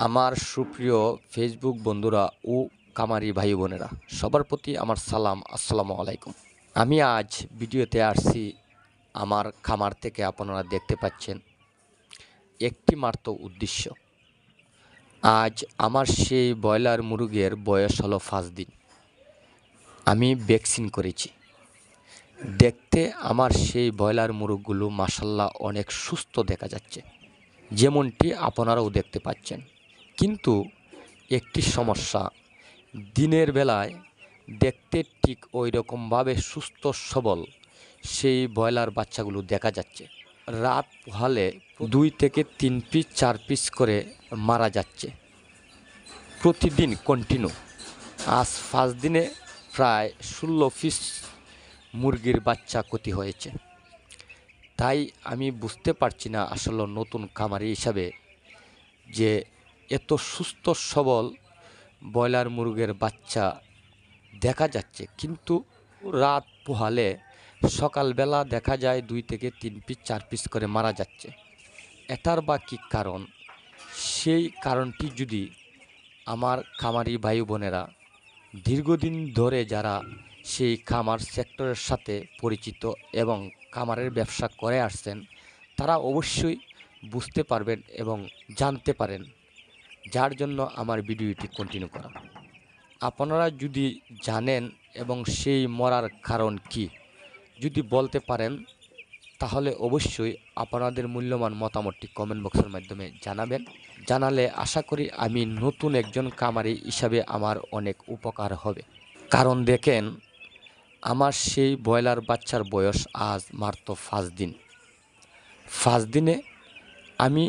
আমার সুপ্রিয় ফেসবুক বন্ধুরা ও কামারি ভাই বোনেরা, সবার প্রতি আমার সালাম, আসসালামু আলাইকুম। আমি আজ ভিডিওতে আসছি আমার খামার থেকে। আপনারা দেখতে পাচ্ছেন একটি মাত্র উদ্দেশ্য। আজ আমার সেই ব্রয়লার মুরগের বয়স হলো 5 দিন। আমি ভ্যাকসিন করেছি। দেখতে আমার সেই ব্রয়লার মুরগগুলো মাশাআল্লাহ অনেক সুস্থ দেখা যাচ্ছে, যেমনটি আপনারাও দেখতে পাচ্ছেন। কিন্তু একটি সমস্যা, দিনের বেলায় দেখতে ঠিক ওই রকমভাবে সুস্থ সবল সেই ব্রয়লার বাচ্চাগুলো দেখা যাচ্ছে। রাত হলে 2 থেকে 3 পিস 4 পিস করে মারা যাচ্ছে প্রতিদিন কন্টিনিউ। আজ 5 দিনে প্রায় 16 পিস মুরগির বাচ্চা ক্ষতি হয়েছে। তাই আমি বুঝতে পারছি না আসলে নতুন খামারি হিসাবে যে এত সুস্থ সবল ব্রয়লার মুরগের বাচ্চা দেখা যাচ্ছে, কিন্তু রাত পোহালে সকালবেলা দেখা যায় 2 থেকে 3 পিস 4 পিস করে মারা যাচ্ছে। এটার বা কী কারণ? সেই কারণটি যদি আমার খামারি ভাই বোনেরা দীর্ঘদিন ধরে যারা সেই খামার সেক্টরের সাথে পরিচিত এবং খামারের ব্যবসা করে আসছেন, তারা অবশ্যই বুঝতে পারবেন এবং জানতে পারেন, যার জন্য আমার ভিডিওটি কন্টিনিউ করা। আপনারা যদি জানেন এবং সেই মরার কারণ কি যদি বলতে পারেন, তাহলে অবশ্যই আপনাদের মূল্যবান মতামতটি কমেন্ট বক্সের মাধ্যমে জানাবেন। জানালে আশা করি আমি নতুন একজন খামারি হিসাবে আমার অনেক উপকার হবে। কারণ দেখেন, আমার সেই ব্রয়লার বাচ্চার বয়স আজ মাত্র 5 দিন। 5 দিনে আমি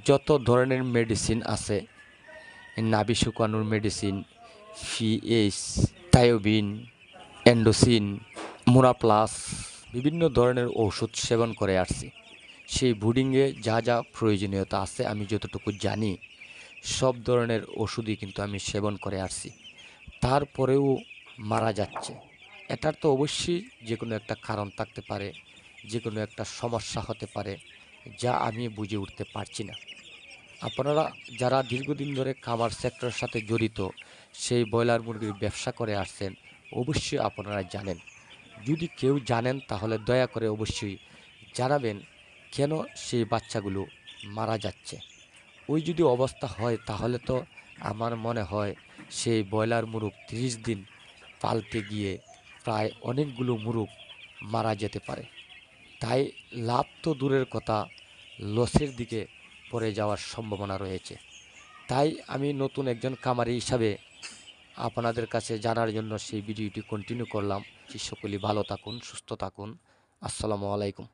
যত ধরনের মেডিসিন আছে, নাভি শুকানোর মেডিসিন, ফিএস, থায়োবিন, এন্ডোসিন, মোরাপ্লাস, বিভিন্ন ধরনের ওষুধ সেবন করে আসছি। সেই ব্রিডিংয়ে যা যা প্রয়োজনীয়তা আছে আমি যতটুকু জানি, সব ধরনের ওষুধই কিন্তু আমি সেবন করে আসছি। তারপরেও মারা যাচ্ছে। এটার তো অবশ্যই যে কোনো একটা কারণ থাকতে পারে, যে কোনো একটা সমস্যা হতে পারে, যা আমি বুঝে উঠতে পারছি না। আপনারা যারা দীর্ঘদিন ধরে খামার সেক্টরের সাথে জড়িত, সেই ব্রয়লার মুরগির ব্যবসা করে আসছেন, অবশ্যই আপনারা জানেন। যদি কেউ জানেন তাহলে দয়া করে অবশ্যই জানাবেন কেন সেই বাচ্চাগুলো মারা যাচ্ছে। ওই যদি অবস্থা হয় তাহলে তো আমার মনে হয় সেই ব্রয়লার মুরগ 30 দিন পালতে গিয়ে প্রায় অনেকগুলো মুরগ মারা যেতে পারে। তাই লাভ তো দূরের কথা, লসের দিকে পড়ে যাওয়ার সম্ভাবনা রয়েছে। তাই আমি নতুন একজন খামারি হিসাবে আপনাদের কাছে জানার জন্য সেই ভিডিওটি কন্টিনিউ করলাম। সকলেই ভালো থাকুন, সুস্থ থাকুন। আসসালামু আলাইকুম।